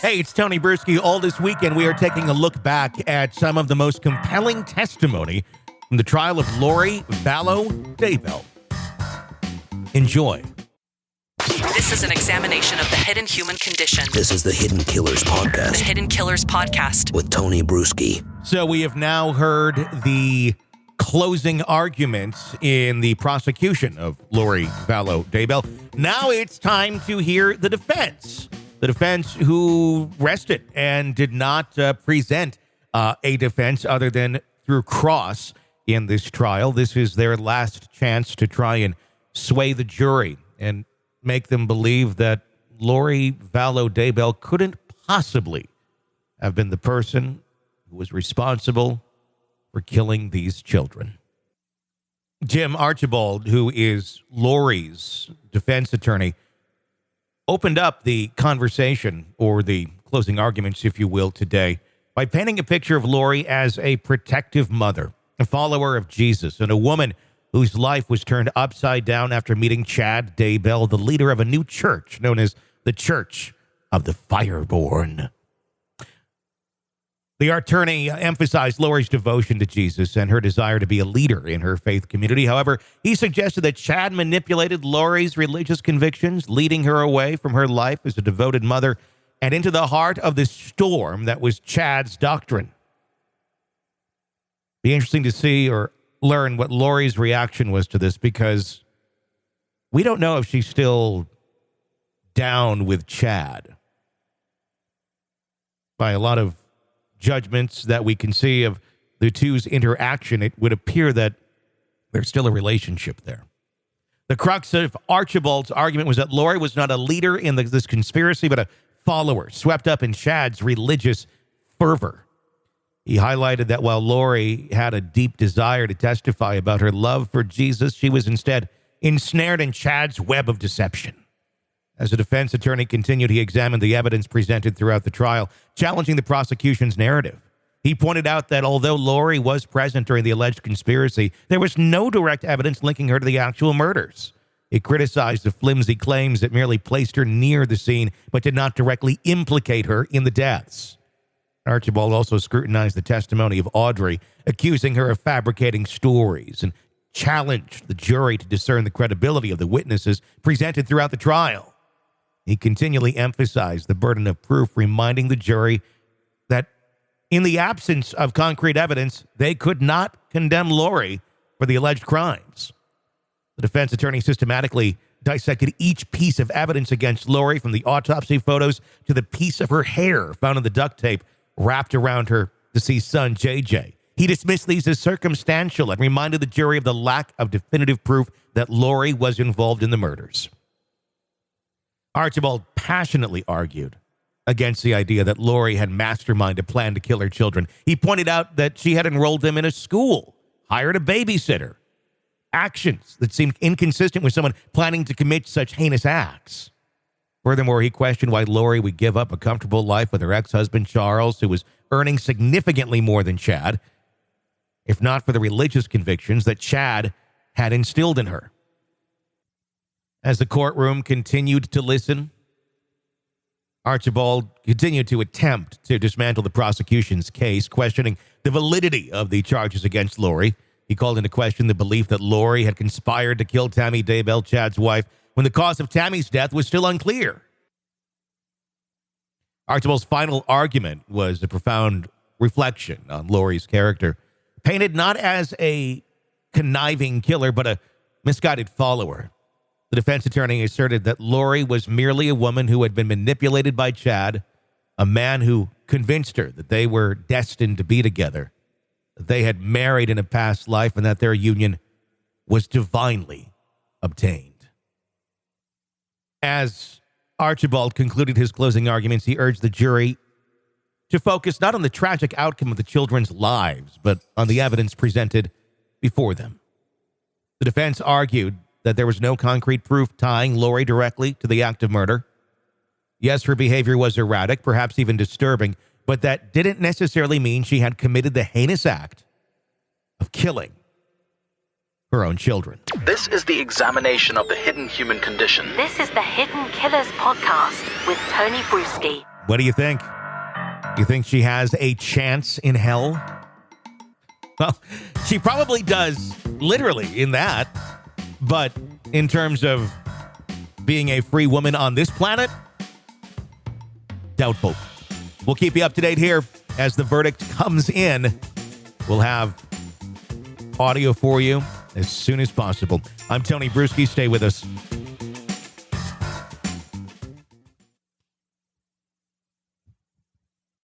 Hey, it's Tony Bruschi. All this weekend, we are taking a look back at some of the most compelling testimony from the trial of Lori Vallow Daybell. Enjoy. This is an examination of the hidden human condition. This is the Hidden Killers Podcast. The Hidden Killers Podcast. With Tony Bruschi. So we have now heard the closing arguments in the prosecution of Lori Vallow Daybell. Now it's time to hear the defense. The defense who rested and did not present a defense other than through cross in this trial. This is their last chance to try and sway the jury and make them believe that Lori Vallow Daybell couldn't possibly have been the person who was responsible for killing these children. Jim Archibald, who is Lori's defense attorney, opened up the conversation, or the closing arguments, if you will, today by painting a picture of Lori as a protective mother, a follower of Jesus, and a woman whose life was turned upside down after meeting Chad Daybell, the leader of a new church known as the Church of the Fireborn. The attorney emphasized Lori's devotion to Jesus and her desire to be a leader in her faith community. However, he suggested that Chad manipulated Lori's religious convictions, leading her away from her life as a devoted mother and into the heart of the storm that was Chad's doctrine. Be interesting to see or learn what Lori's reaction was to this, because we don't know if she's still down with Chad. By a lot of judgments that we can see of the two's interaction, it would appear that there's still a relationship there. The crux of Archibald's argument was that Lori was not a leader in this conspiracy, but a follower swept up in Chad's religious fervor. He highlighted that while Lori had a deep desire to testify about her love for Jesus, she was instead ensnared in Chad's web of deception. As the defense attorney continued, he examined the evidence presented throughout the trial, challenging the prosecution's narrative. He pointed out that although Lori was present during the alleged conspiracy, there was no direct evidence linking her to the actual murders. He criticized the flimsy claims that merely placed her near the scene, but did not directly implicate her in the deaths. Archibald also scrutinized the testimony of Audrey, accusing her of fabricating stories, and challenged the jury to discern the credibility of the witnesses presented throughout the trial. He continually emphasized the burden of proof, reminding the jury that in the absence of concrete evidence, they could not condemn Lori for the alleged crimes. The defense attorney systematically dissected each piece of evidence against Lori, from the autopsy photos to the piece of her hair found in the duct tape wrapped around her deceased son, JJ. He dismissed these as circumstantial and reminded the jury of the lack of definitive proof that Lori was involved in the murders. Archibald passionately argued against the idea that Lori had masterminded a plan to kill her children. He pointed out that she had enrolled them in a school, hired a babysitter, actions that seemed inconsistent with someone planning to commit such heinous acts. Furthermore, he questioned why Lori would give up a comfortable life with her ex-husband, Charles, who was earning significantly more than Chad, if not for the religious convictions that Chad had instilled in her. As the courtroom continued to listen, Archibald continued to attempt to dismantle the prosecution's case, questioning the validity of the charges against Lori. He called into question the belief that Lori had conspired to kill Tammy Daybell, Chad's wife, when the cause of Tammy's death was still unclear. Archibald's final argument was a profound reflection on Lori's character, painted not as a conniving killer, but a misguided follower. The defense attorney asserted that Lori was merely a woman who had been manipulated by Chad, a man who convinced her that they were destined to be together, that they had married in a past life, and that their union was divinely obtained. As Archibald concluded his closing arguments, he urged the jury to focus not on the tragic outcome of the children's lives, but on the evidence presented before them. The defense argued that there was no concrete proof tying Lori directly to the act of murder. Yes, her behavior was erratic, perhaps even disturbing, but that didn't necessarily mean she had committed the heinous act of killing her own children. This is the examination of the hidden human condition. This is the Hidden Killers podcast with Tony Bruschi. What do you think? You think she has a chance in hell? Well, she probably does, literally, in that. But in terms of being a free woman on this planet, doubtful. We'll keep you up to date here as the verdict comes in. We'll have audio for you as soon as possible. I'm Tony Bruschi. Stay with us.